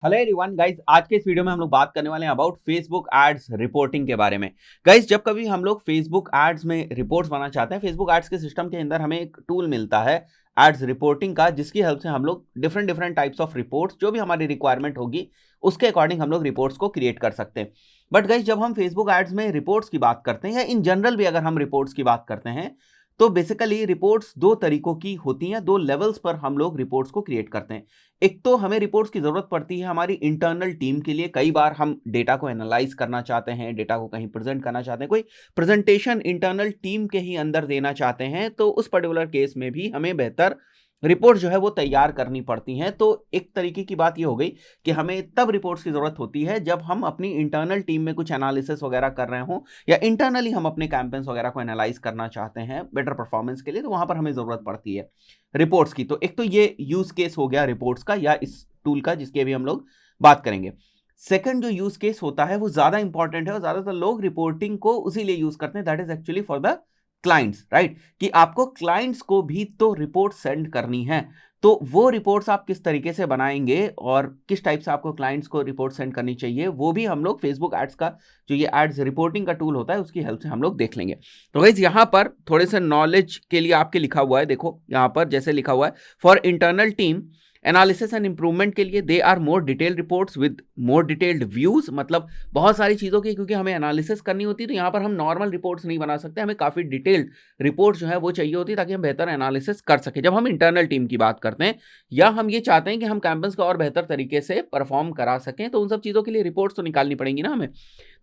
Hello everyone guys, आज के इस वीडियो में हम लोग बात करने वाले हैं अबाउट फेसबुक एड्स रिपोर्टिंग के बारे में। गाइस, जब कभी हम लोग फेसबुक एड्स में रिपोर्ट्स बनाना चाहते हैं, फेसबुक एड्स के सिस्टम के अंदर हमें एक टूल मिलता है एड्स रिपोर्टिंग का, जिसकी हेल्प से हम लोग different different types of reports जो भी हमारी रिक्वायरमेंट होगी उसके अकॉर्डिंग हम लोग रिपोर्ट्स को क्रिएट कर सकते हैं। बट गाइस, जब हम फेसबुक एड्स में रिपोर्ट्स की बात करते हैं या इन जनरल भी अगर हम रिपोर्ट्स की बात करते हैं, तो बेसिकली रिपोर्ट्स दो तरीकों की होती हैं, दो लेवल्स पर हम लोग रिपोर्ट्स को क्रिएट करते हैं। एक तो हमें रिपोर्ट्स की जरूरत पड़ती है हमारी इंटरनल टीम के लिए। कई बार हम डेटा को एनालाइज करना चाहते हैं, डेटा को कहीं प्रेजेंट करना चाहते हैं, कोई प्रेजेंटेशन इंटरनल टीम के ही अंदर देना चाहते हैं, तो उस पर्टिकुलर केस में भी हमें बेहतर रिपोर्ट जो है वो तैयार करनी पड़ती हैं। तो एक तरीके की बात ये हो गई कि हमें तब रिपोर्ट्स की जरूरत होती है जब हम अपनी इंटरनल टीम में कुछ एनालिसिस वगैरह कर रहे हों, या इंटरनली हम अपने कैंपेन्स वगैरह को एनालाइज करना चाहते हैं बेटर परफॉर्मेंस के लिए, तो वहां पर हमें जरूरत पड़ती है रिपोर्ट्स की। तो एक तो ये यूज केस हो गया रिपोर्ट्स का या इस टूल का, जिसकी अभी हम लोग बात करेंगे। सेकंड जो यूज केस होता है वो ज्यादा इंपॉर्टेंट है और ज्यादातर लोग रिपोर्टिंग को उसी लिए यूज करते हैं, that is actually for the clients, right? कि आपको क्लाइंट्स को भी तो रिपोर्ट सेंड करनी है। तो वो रिपोर्ट्स आप किस तरीके से बनाएंगे और किस टाइप से आपको क्लाइंट्स को रिपोर्ट सेंड करनी चाहिए, वो भी हम लोग फेसबुक एड्स का जो ये एड्स रिपोर्टिंग का टूल होता है उसकी हेल्प से हम लोग देख लेंगे। तो गाइस, यहाँ पर थोड़े से नॉलेज के लिए आपके लिखा हुआ है, देखो यहाँ पर जैसे लिखा हुआ है, for internal team analysis and improvement के लिए they are more detailed reports with more detailed views. मतलब बहुत सारी चीज़ों की क्योंकि हमें एनालिसिस करनी होती है, तो यहाँ पर हम नॉर्मल रिपोर्ट्स नहीं बना सकते, हमें काफ़ी डिटेल्ड रिपोर्ट जो है वो चाहिए होती है ताकि हम बेहतर एनालिसिस कर सकें जब हम इंटरनल टीम की बात करते हैं, या हम ये चाहते हैं कि हम कैंपस को और बेहतर तरीके से परफॉर्म करा सकें। तो उन सब चीज़ों के लिए रिपोर्ट्स तो निकालनी पड़ेंगी ना हमें।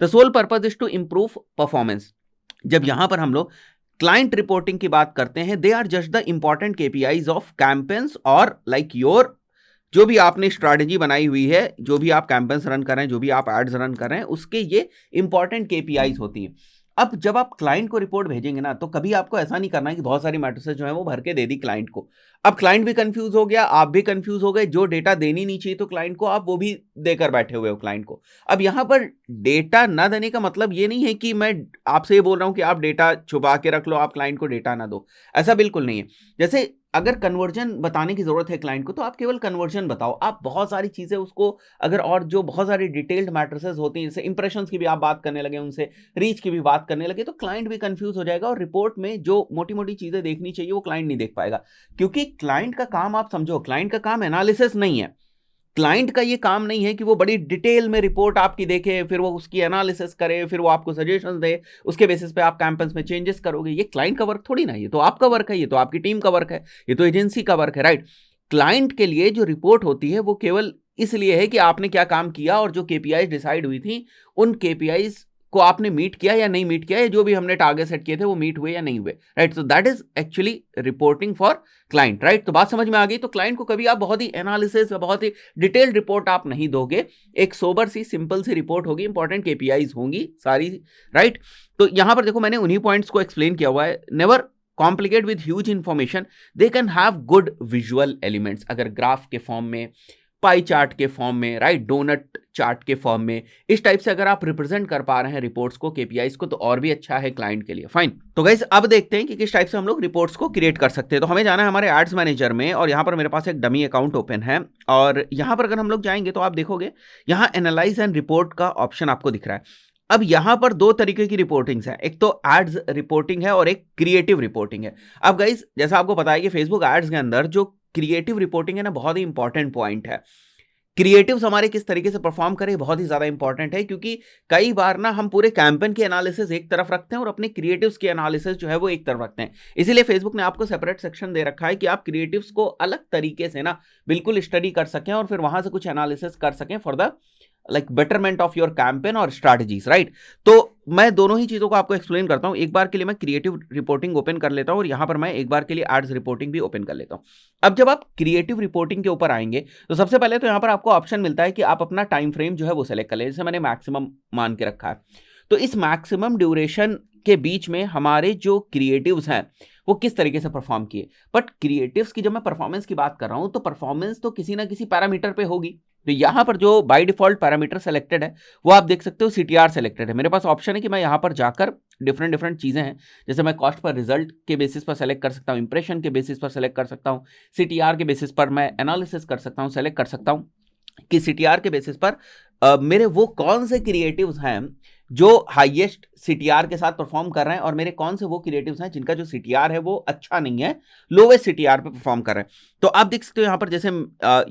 The sole purpose is to improve performance. जब यहाँ पर हम लोग क्लाइंट रिपोर्टिंग की बात करते हैं, they are just the important KPIs of campaigns और लाइक योर, जो भी आपने स्ट्रैटेजी बनाई हुई है, जो भी आप कैंपेन्स रन कर रहे हैं, जो भी आप एड्स रन कर रहे हैं, उसके ये इंपॉर्टेंट केपीआईज होती हैं। अब जब आप क्लाइंट को रिपोर्ट भेजेंगे ना, तो कभी आपको ऐसा नहीं करना है कि बहुत सारी मैट्रिसेस जो है वो भर के दे दी क्लाइंट को। अब क्लाइंट भी कंफ्यूज हो गया, आप भी कंफ्यूज हो गए, जो डेटा देनी नहीं चाहिए तो क्लाइंट को, आप वो भी देकर बैठे हुए हो क्लाइंट को। अब यहां पर डेटा ना देने का मतलब ये नहीं है कि मैं आपसे ये बोल रहा हूं कि आप डेटा छुपा के रख लो, आप क्लाइंट को डेटा ना दो, ऐसा बिल्कुल नहीं है। जैसे अगर कन्वर्जन बताने की जरूरत है क्लाइंट को, तो आप केवल कन्वर्जन बताओ। आप बहुत सारी चीजें उसको अगर, और जो बहुत सारी डिटेल्ड मैट्रिसेस होती हैं, जैसे इंप्रेशंस की भी आप बात करने लगे, उनसे रीच की भी बात करने लगे, तो क्लाइंट भी कंफ्यूज हो जाएगा और रिपोर्ट में जो मोटी मोटी चीजें देखनी चाहिए वो क्लाइंट नहीं देख पाएगा। क्योंकि क्लाइंट का काम, आप समझो, क्लाइंट का काम एनालिसिस नहीं है। क्लाइंट का ये काम नहीं है कि वो बड़ी डिटेल में रिपोर्ट आपकी देखे, फिर वो उसकी एनालिसिस करे, फिर वो आपको सजेशंस दे, उसके बेसिस पे आप कैंपेन्स में चेंजेस करोगे। ये क्लाइंट का वर्क थोड़ी ना, ये तो आपका वर्क है, ये तो आपकी टीम का वर्क है, ये तो एजेंसी का वर्क है, राइट? क्लाइंट के लिए जो रिपोर्ट होती है वो केवल इसलिए है कि आपने क्या काम किया और जो केपीआई डिसाइड हुई थी उन केपीआई को आपने मीट किया या नहीं मीट किया, या जो भी हमने टारगेट सेट किए थे वो मीट हुए या नहीं हुए, right? So that is actually reporting for client, right? तो बात समझ में आ गई। तो क्लाइंट को कभी आप बहुत ही एनालिसिस, बहुत ही डिटेल्ड रिपोर्ट आप नहीं दोगे, एक सोबर सी सिंपल सी रिपोर्ट होगी, इंपॉर्टेंट केपीआईज होंगी सारी, राइट? तो यहां पर देखो मैंने उन्हीं पॉइंट्स को एक्सप्लेन किया हुआ है। Never complicate with huge information, they can have good visual elements. अगर ग्राफ के फॉर्म में, पाई चार्ट के फॉर्म में, राइट, डोनट चार्ट के फॉर्म में, इस टाइप से अगर आप रिप्रेजेंट कर पा रहे हैं रिपोर्ट्स को, केपीआईज को, तो और भी अच्छा है क्लाइंट के लिए। फाइन। तो गाइस, अब देखते हैं कि किस टाइप से हम लोग रिपोर्ट्स को क्रिएट कर सकते हैं। तो हमें जाना है हमारे एड्स मैनेजर में, और यहां पर मेरे पास एक डमी अकाउंट ओपन है, और यहां पर अगर हम लोग जाएंगे तो आप देखोगे यहां एनालाइज एंड रिपोर्ट का ऑप्शन आपको दिख रहा है। अब यहां पर दो तरीके की रिपोर्टिंग्स है, एक तो एड्स रिपोर्टिंग है और एक क्रिएटिव रिपोर्टिंग है। अब गाइस, जैसा आपको पता है कि फेसबुक एड्स के अंदर जो क्रिएटिव रिपोर्टिंग है ना, बहुत ही इंपॉर्टेंट पॉइंट है। क्रिएटिव्स हमारे किस तरीके से परफॉर्म करें बहुत ही ज्यादा इंपॉर्टेंट है, क्योंकि कई बार ना हम पूरे कैंपेन की एनालिसिस एक तरफ रखते हैं और अपने क्रिएटिव्स की एनालिसिस जो है वो एक तरफ रखते हैं। इसीलिए फेसबुक ने आपको सेपरेट सेक्शन दे रखा है कि आप क्रिएटिव्स को अलग तरीके से ना बिल्कुल स्टडी कर सकें और फिर वहां से कुछ एनालिसिस कर सकें for the like betterment of your campaign और स्ट्रैटेजीज, राइट? तो मैं दोनों ही चीजों को आपको एक्सप्लेन करता हूं। एक बार के लिए मैं क्रिएटिव रिपोर्टिंग ओपन कर लेता हूं और यहां पर मैं एक बार के लिए एड्स रिपोर्टिंग भी ओपन कर लेता हूं। अब जब आप क्रिएटिव रिपोर्टिंग के ऊपर आएंगे तो सबसे पहले तो यहां पर आपको ऑप्शन मिलता है कि आप अपना टाइम फ्रेम जो है वो सेलेक्ट कर लें। जैसे मैंने मैक्सिमम मान के रखा है, तो इस मैक्सिमम ड्यूरेशन के बीच में हमारे जो क्रिएटिव्स हैं वो किस तरीके से परफॉर्म किए। बट क्रिएटिव्स की जब मैं परफॉर्मेंस की बात कर रहा हूं, तो परफॉर्मेंस तो किसी ना किसी पैरामीटर पे होगी। तो यहां पर जो बाय डिफॉल्ट पैरामीटर सेलेक्टेड है वो आप देख सकते हो सीटीआर सेलेक्टेड है। मेरे पास ऑप्शन है कि मैं यहां पर जाकर डिफरेंट डिफरेंट चीजें हैं, जैसे मैं कॉस्ट पर रिजल्ट के बेसिस पर सेलेक्ट कर सकता हूं, इंप्रेशन के बेसिस पर सेलेक्ट कर सकता हूं, सीटीआर के बेसिस पर मैं एनालिसिस कर सकता हूं, सेलेक्ट कर सकता हूं। कि सीटीआर के बेसिस पर मेरे वो कौन से क्रिएटिव्स हैं जो हाईएस्ट सीटीआर के साथ परफॉर्म कर रहे हैं और मेरे कौन से वो क्रिएटिव्स हैं जिनका जो सीटीआर है वो अच्छा नहीं है, लोवेस्ट सीटीआर पे परफॉर्म कर रहे हैं। तो आप देख सकते हो यहां पर, जैसे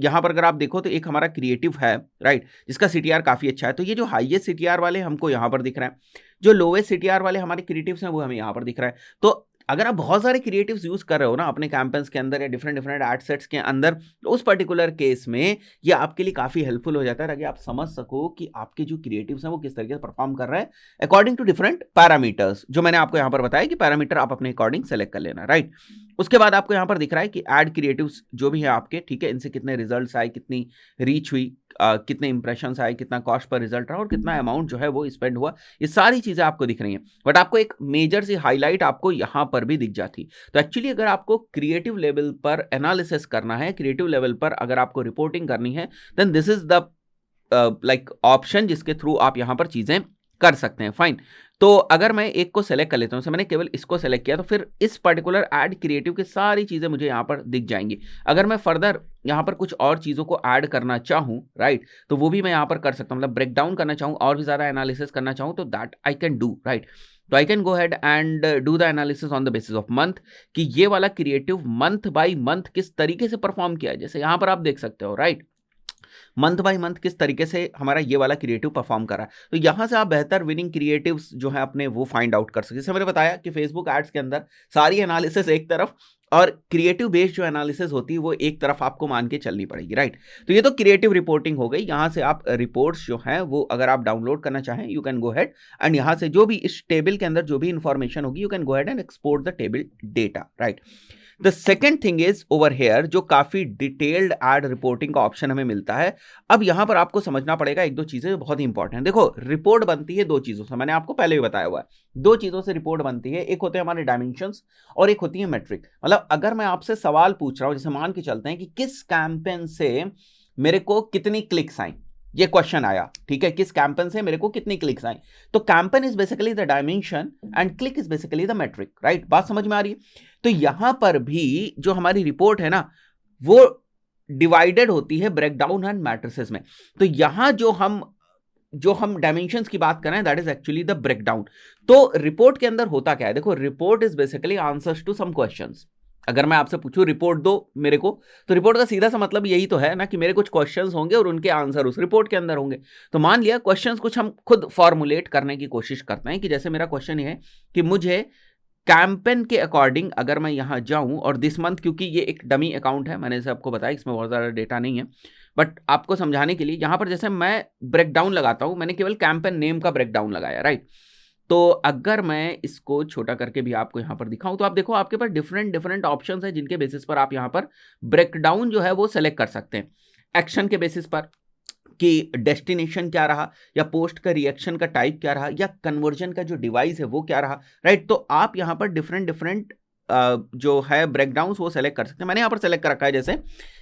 यहां पर अगर आप देखो तो एक हमारा क्रिएटिव है, राइट, जिसका सीटीआर काफी अच्छा है। तो ये जो हाईएस्ट सीटीआर वाले हमको यहां पर दिख रहे हैं, जो लोवेस्ट सीटीआर वाले हमारे क्रिएटिव्स हैं वो हमें यहां पर दिख रहा है। तो अगर आप बहुत सारे क्रिएटिव्स यूज कर रहे हो ना अपने कैंपेन्स के अंदर या डिफरेंट डिफरेंट एड सेट्स के अंदर, तो उस पर्टिकुलर केस में ये आपके लिए काफी हेल्पफुल हो जाता है ताकि आप समझ सको कि आपके जो क्रिएटिव्स हैं वो किस तरीके से परफॉर्म कर रहे हैं अकॉर्डिंग टू डिफरेंट पैरामीटर्स, जो मैंने आपको यहां पर बताया कि पैरामीटर आप अपने अकॉर्डिंग सेलेक्ट कर लेना, राइट। उसके बाद आपको यहां पर दिख रहा है कि एड क्रिएटिव्स जो भी है आपके, ठीक है, इनसे कितने रिजल्ट्स आए, कितनी रीच हुई, कितने इंप्रेशंस आए, कितना कॉस्ट पर रिजल्ट रहा और कितना अमाउंट जो है वो स्पेंड हुआ, ये सारी चीजें आपको दिख रही हैं। बट आपको एक मेजर सी हाईलाइट आपको यहां पर भी दिख जाती। तो एक्चुअली अगर आपको क्रिएटिव लेवल पर एनालिसिस करना है, क्रिएटिव लेवल पर अगर आपको रिपोर्टिंग करनी है, then this is the like option जिसके थ्रू आप यहां पर चीजें कर सकते हैं। फाइन। तो अगर मैं एक को सेलेक्ट कर लेता हूं, मैंने केवल इसको सेलेक्ट किया, तो फिर इस पर्टिकुलर ऐड क्रिएटिव की सारी चीजें मुझे यहां पर दिख जाएंगी। अगर मैं फर्दर यहां पर कुछ और चीजों को ऐड करना चाहूं, राइट, तो वो भी मैं यहां पर कर सकता हूं, मतलब ब्रेक डाउन करना चाहूं और भी ज्यादा एनालिसिस करना चाहूं तो that I can do, right. तो I can go ahead and do the analysis on the basis of month, कि ये वाला क्रिएटिव मंथ बाय मंथ किस तरीके से परफॉर्म किया है। जैसे यहां पर आप देख सकते हो, राइट, मंथ बाय मंथ किस तरीके से हमारा ये वाला क्रिएटिव परफॉर्म कर रहा है। तो यहां से आप बेहतर विनिंग क्रिएटिव्स जो है अपने वो फाइंड आउट कर सकते हैं। जैसे मैंने बताया कि फेसबुक एड्स के अंदर सारी एनालिसिस एक तरफ और क्रिएटिव बेस्ड जो एनालिसिस होती है वो एक तरफ आपको मान के चलनी पड़ेगी, राइट। तो ये तो क्रिएटिव रिपोर्टिंग हो गई। यहां से आप रिपोर्ट्स जो हैं वो अगर आप डाउनलोड करना चाहें, you can go ahead and यहां से जो भी इस टेबल के अंदर जो भी इंफॉर्मेशन होगी, you can go ahead and export the table data, right. The second thing is over here, जो काफी डिटेल्ड एड रिपोर्टिंग का ऑप्शन हमें मिलता है। अब यहां पर आपको समझना पड़ेगा एक दो चीजें बहुत ही इंपॉर्टेंट। देखो, रिपोर्ट बनती है दो चीजों से, मैंने आपको पहले भी बताया हुआ है। दो चीजों से रिपोर्ट बनती है, एक होते हैं हमारे डायमेंशंस और एक होती है मेट्रिक। मतलब अगर मैं आपसे सवाल पूछ रहा हूं, जैसे मान के चलते हैं कि किस कैंपेन से मेरे को कितनी क्लिक्स आई, ये क्वेश्चन आया, ठीक है, किस कैंपेन से मेरे को कितनी क्लिक्स आई। तो campaign is basically the dimension and click is basically the metric, right. बात समझ में आ रही है। तो यहां पर भी जो हमारी रिपोर्ट है ना, वो डिवाइडेड होती है ब्रेकडाउन एंड मैट्रिसेस में। तो यहां जो हम डायमेंशंस की बात कर रहे हैं, that is actually the breakdown. तो रिपोर्ट के अंदर होता क्या है, देखो, report is basically answers to some questions. अगर मैं आपसे पूछूं रिपोर्ट दो मेरे को, तो रिपोर्ट का सीधा सा मतलब यही तो है ना कि मेरे कुछ क्वेश्चंस होंगे और उनके आंसर उस रिपोर्ट के अंदर होंगे। तो मान लिया क्वेश्चंस कुछ हम खुद फॉर्मुलेट करने की कोशिश करते हैं, कि जैसे मेरा क्वेश्चन ये है कि मुझे कैंपेन के अकॉर्डिंग अगर मैं यहां जाऊं और दिस मंथ, क्योंकि ये एक डमी अकाउंट है, मैंने जैसे आपको बताया इसमें बहुत ज़्यादा डेटा नहीं है, बट आपको समझाने के लिए यहां पर जैसे मैं ब्रेकडाउन लगाता हूं, मैंने केवल कैंपेन नेम का ब्रेकडाउन लगाया, राइट। तो अगर मैं इसको छोटा करके भी आपको यहां पर दिखाऊं, तो आप देखो आपके पास डिफरेंट डिफरेंट ऑप्शंस हैं जिनके बेसिस पर आप यहां पर ब्रेकडाउन जो है वो सेलेक्ट कर सकते हैं। एक्शन के बेसिस पर कि डेस्टिनेशन क्या रहा, या पोस्ट का रिएक्शन का टाइप क्या रहा, या कन्वर्जन का जो डिवाइस है वो क्या रहा, राइट। तो आप यहां पर डिफरेंट डिफरेंट जो है ब्रेकडाउन्स वो सेलेक्ट कर सकते हैं। मैंने यहां पर सेलेक्ट कर रखा है जैसे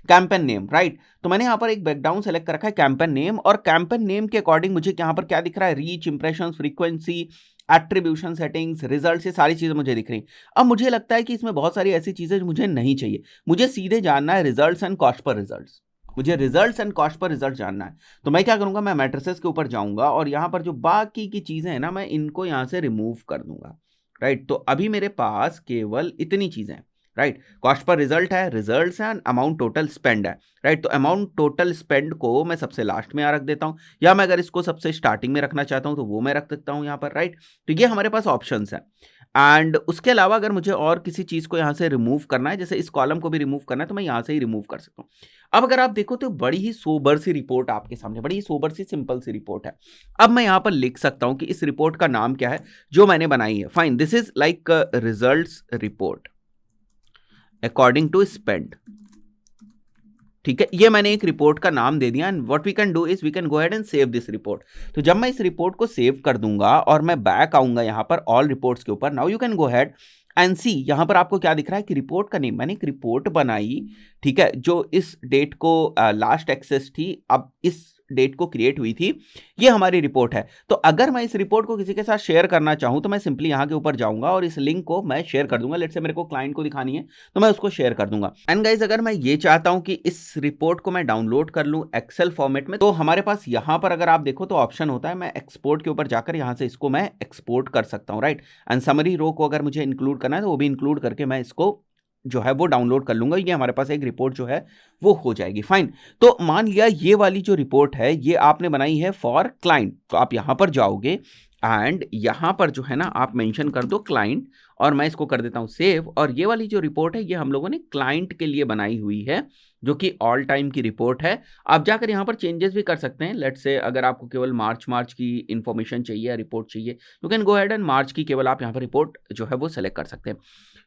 कैंपेन नेम, राइट। तो मैंने यहां पर एक ब्रेकडाउन सेलेक्ट कर रखा है कैंपेन नेम, और कैंपेन नेम के अकॉर्डिंग मुझे यहां पर क्या दिख रहा है, reach, impression, frequency, attribution settings, result, ये सारी चीजें मुझे दिख रही। अब मुझे लगता है कि इसमें बहुत सारी ऐसी चीजें जो मुझे नहीं चाहिए, मुझे सीधे जानना है रिजल्ट्स एंड कॉस्ट पर रिजल्ट्स। मुझे रिजल्ट्स एंड कॉस्ट पर रिजल्ट जानना है। तो मैं क्या करूंगा, मैं मैट्रिसेस के ऊपर जाऊंगा और यहां पर जो बाकी की चीजें हैं ना, मैं इनको यहां से रिमूव कर दूंगा, राइट। तो अभी मेरे पास केवल इतनी चीजें हैं, राइट। कॉस्ट पर रिजल्ट है, रिजल्ट्स है, अमाउंट टोटल स्पेंड है, राइट। तो अमाउंट टोटल स्पेंड को मैं सबसे लास्ट में रख देता हूं, या मैं अगर इसको सबसे स्टार्टिंग में रखना चाहता हूं तो वो मैं रख सकता हूं यहां पर, राइट। तो ये हमारे पास ऑप्शंस है। एंड उसके अलावा अगर मुझे और किसी चीज को यहां से रिमूव करना है, जैसे इस कॉलम को भी रिमूव करना है, तो मैं यहां से ही रिमूव कर सकता हूं। अब अगर आप देखो तो बड़ी ही सोबर सी रिपोर्ट आपके सामने, बड़ी ही सोबर सी सिंपल सी रिपोर्ट है। अब मैं यहां पर लिख सकता हूं कि इस रिपोर्ट का नाम क्या है जो मैंने बनाई है। Fine, this is like results report according to spend, ठीक है। ये मैंने एक रिपोर्ट का नाम दे दिया, and what we can do is we can go ahead and save this report. तो जब मैं इस रिपोर्ट को सेव कर दूंगा और मैं बैक आऊंगा यहां पर ऑल रिपोर्ट्स के ऊपर, now you can go ahead and see, यहां पर आपको क्या दिख रहा है कि रिपोर्ट का नेम, मैंने एक रिपोर्ट बनाई, ठीक है, जो इस डेट को लास्ट एक्सेस थी। अब इस डेट को क्रिएट हुई थी, ये हमारी रिपोर्ट है। तो अगर मैं इस रिपोर्ट को किसी के साथ शेयर करना चाहूं तो मैं सिंपली यहां के ऊपर जाऊंगा और इस लिंक को मैं शेयर कर दूंगा। लेट्स से मेरे को क्लाइंट को दिखानी है तो मैं उसको शेयर कर दूंगा। एंड गाइस, अगर मैं ये चाहता हूं कि इस रिपोर्ट को मैं डाउनलोड कर लूं एक्सेल फॉर्मेट में, तो हमारे पास यहां पर अगर आप देखो तो ऑप्शन होता है, मैं एक्सपोर्ट के ऊपर जाकर यहां से इसको मैं एक्सपोर्ट कर सकता हूं, राइट। एंड समरी रो को अगर मुझे इंक्लूड करना है तो वो भी इंक्लूड करके मैं इसको जो है वो डाउनलोड कर लूंगा। ये हमारे पास एक रिपोर्ट जो है वो हो जाएगी। फाइन। तो मान लिया ये वाली जो रिपोर्ट है ये आपने बनाई है फॉर क्लाइंट, तो आप यहां पर जाओगे एंड यहां पर जो है ना आप मेंशन कर दो क्लाइंट, और मैं इसको कर देता हूं सेव। और ये वाली जो रिपोर्ट है ये हम लोगों ने क्लाइंट के लिए बनाई हुई है, जो कि ऑल टाइम की रिपोर्ट है। आप जाकर यहां पर चेंजेस भी कर सकते हैं। लेट्स से अगर आपको केवल मार्च की इंफॉर्मेशन चाहिए या रिपोर्ट चाहिए, you can go ahead and March की केवल आप यहां पर रिपोर्ट जो है वो सेलेक्ट कर सकते हैं।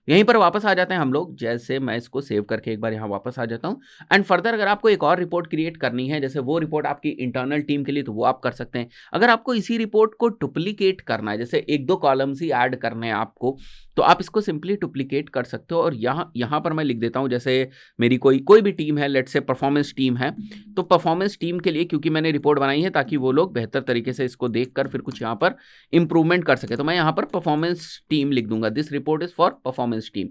यहीं पर वापस आ जाते हैं हम लोग। जैसे मैं इसको सेव करके एक बार यहाँ वापस आ जाता हूँ। एंड फर्दर अगर आपको एक और रिपोर्ट क्रिएट करनी है, जैसे वो रिपोर्ट आपकी इंटरनल टीम के लिए, तो वो आप कर सकते हैं। अगर आपको इसी रिपोर्ट को डुप्लीकेट करना है, जैसे एक दो कॉलम्स ही ऐड करने हैं आपको, तो आप इसको सिंपली डुप्लीकेट कर सकते हो। और यहाँ पर मैं लिख देता हूँ, जैसे मेरी कोई भी टीम है, लेट्स से परफॉर्मेंस टीम है, तो परफॉर्मेंस टीम के लिए क्योंकि मैंने रिपोर्ट बनाई है ताकि वो लोग बेहतर तरीके से इसको देखकर फिर कुछ यहाँ पर इंप्रूवमेंट कर सके, तो मैं यहाँ पर परफॉर्मेंस टीम लिख दूंगा। This report is for performance team,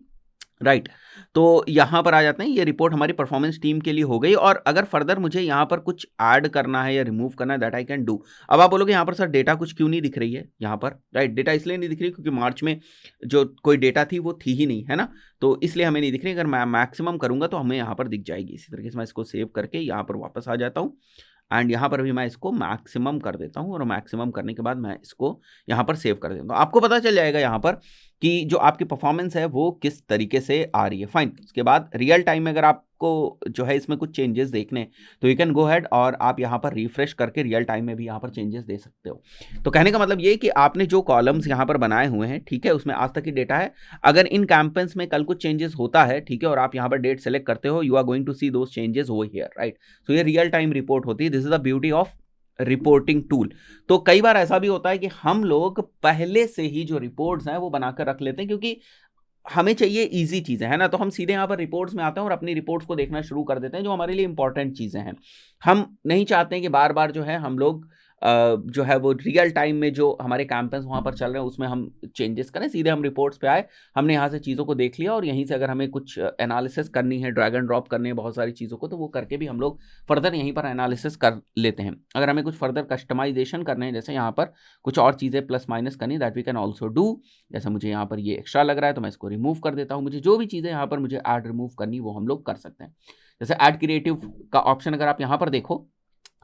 right. तो यहां पर आ जाते हैं, ये रिपोर्ट हमारी परफॉर्मेंस टीम के लिए हो गई। और अगर फर्दर मुझे यहां पर कुछ ऐड करना है या रिमूव करना है, दैट आई कैन डू। अब आप बोलोगे यहां पर सर डेटा कुछ क्यों नहीं दिख रही है यहां पर, राइट। डेटा इसलिए नहीं दिख रही क्योंकि मार्च में जो कोई डेटा थी वो थी ही नहीं, है ना, तो इसलिए हमें नहीं दिख रही। अगर मैं मैक्सिमम करूंगा तो हमें यहाँ पर दिख जाएगी। इसी तरीके से मैं इसको सेव करके यहाँ पर वापस आ जाता हूँ एंड यहाँ पर भी मैं इसको मैक्सिमम कर देता हूँ। और मैक्सिमम करने के बाद मैं इसको यहाँ पर सेव कर देता हूँ। आपको पता चल जाएगा यहाँ पर कि जो आपकी परफॉर्मेंस है वो किस तरीके से आ रही है। फाइन। उसके बाद रियल टाइम में अगर आपको जो है इसमें कुछ चेंजेस देखने, तो यू कैन गो हेड और आप यहाँ पर रिफ्रेश करके रियल टाइम में भी यहाँ पर चेंजेस दे सकते हो। तो कहने का मतलब ये कि आपने जो कॉलम्स यहाँ पर बनाए हुए हैं, ठीक है, उसमें आज तक की डेटा है। अगर इन कैंपेन्स में कल कुछ चेंजेस होता है, ठीक है, और आप यहाँ पर डेट सेलेक्ट करते हो, you are going to see those changes over here, right. So ये रियल टाइम रिपोर्ट होती है। This is the beauty of reporting tool. तो कई बार ऐसा भी होता है कि हम लोग पहले से ही जो रिपोर्ट्स हैं वो बनाकर रख लेते हैं, क्योंकि हमें चाहिए इजी चीजें, है ना। तो हम सीधे यहाँ पर रिपोर्ट्स में आते हैं और अपनी रिपोर्ट्स को देखना शुरू कर देते हैं जो हमारे लिए इंपॉर्टेंट चीजें हैं। हम नहीं चाहते हैं कि बार बार जो है हम लोग जो है वो रियल टाइम में जो हमारे कैंपेन्स वहाँ पर चल रहे हैं उसमें हम चेंजेस करें। सीधे हम रिपोर्ट्स पे आए, हमने यहाँ से चीज़ों को देख लिया और यहीं से अगर हमें कुछ एनालिसिस करनी है, ड्रैग एंड ड्रॉप करनी है बहुत सारी चीज़ों को, तो वो करके भी हम लोग फर्दर यहीं पर एनालिसिस कर लेते हैं। अगर हमें कुछ फर्दर कस्टमाइजेशन करने हैं, जैसे यहाँ पर कुछ और चीज़ें प्लस माइनस करनी, that we can also do. जैसे मुझे यहाँ पर ये एक्स्ट्रा लग रहा है तो मैं इसको रिमूव कर देता हूँ। मुझे जो भी चीज़ें यहाँ पर मुझे ऐड रिमूव करनी वो हम लोग कर सकते हैं। जैसे ऐड क्रिएटिव का ऑप्शन अगर आप यहाँ पर देखो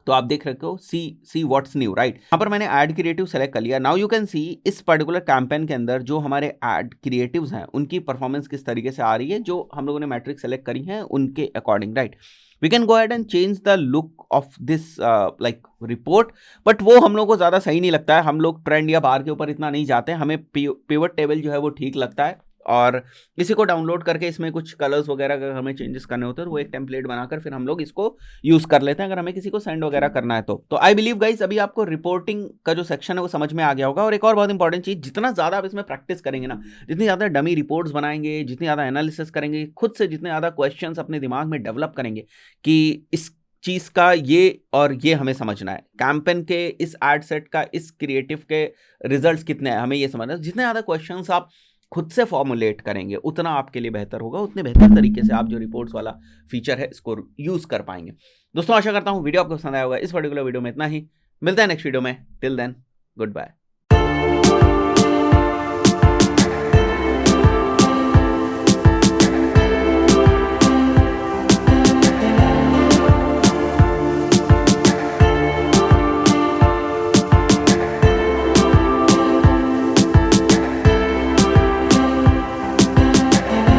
तो आप देख रहे हो सी व्हाट्स न्यू, राइट। यहाँ पर मैंने ऐड क्रिएटिव सेलेक्ट कर लिया। नाउ यू कैन सी इस पर्टिकुलर कैंपेन के अंदर जो हमारे ऐड क्रिएटिव्स हैं उनकी परफॉर्मेंस किस तरीके से आ रही है, जो हम लोगों ने मैट्रिक्स सेलेक्ट करी है उनके according, right. We can go ahead and change the look of this like report, but वो हम लोग को ज़्यादा सही नहीं लगता है। हम लोग ट्रेंड या बार के ऊपर इतना नहीं जाते हैं। हमें पिवट टेबल जो है वो ठीक लगता है। और इसी को डाउनलोड करके इसमें कुछ कलर्स वगैरह अगर हमें चेंजेस करने होते हैं तो वो एक टेम्पलेट बनाकर फिर हम लोग इसको यूज कर लेते हैं अगर हमें किसी को सेंड वगैरह करना है तो आई बिलीव गाइस अभी आपको रिपोर्टिंग का जो सेक्शन है वो समझ में आ गया होगा। और एक और बहुत इंपॉर्टेंट चीज, जितना ज्यादा आप इसमें प्रैक्टिस करेंगे ना, जितनी ज्यादा डमी रिपोर्ट्स बनाएंगे, जितनी ज्यादा एनालिसिस करेंगे, खुद से जितने ज्यादा क्वेश्चन अपने दिमाग में डेवलप करेंगे कि इस चीज का ये और ये हमें समझना है, कैंपेन के इस एड सेट का इस क्रिएटिव के रिजल्ट्स कितने हैं हमें ये समझना है। जितने ज्यादा क्वेश्चंस आप खुद से फॉर्मुलेट करेंगे उतना आपके लिए बेहतर होगा, उतने बेहतर तरीके से आप जो रिपोर्ट्स वाला फीचर है इसको यूज कर पाएंगे। दोस्तों आशा करता हूं वीडियो आपको पसंद आया होगा। इस पर्टिकुलर वीडियो में इतना ही, मिलता है नेक्स्ट वीडियो में। Till then good bye.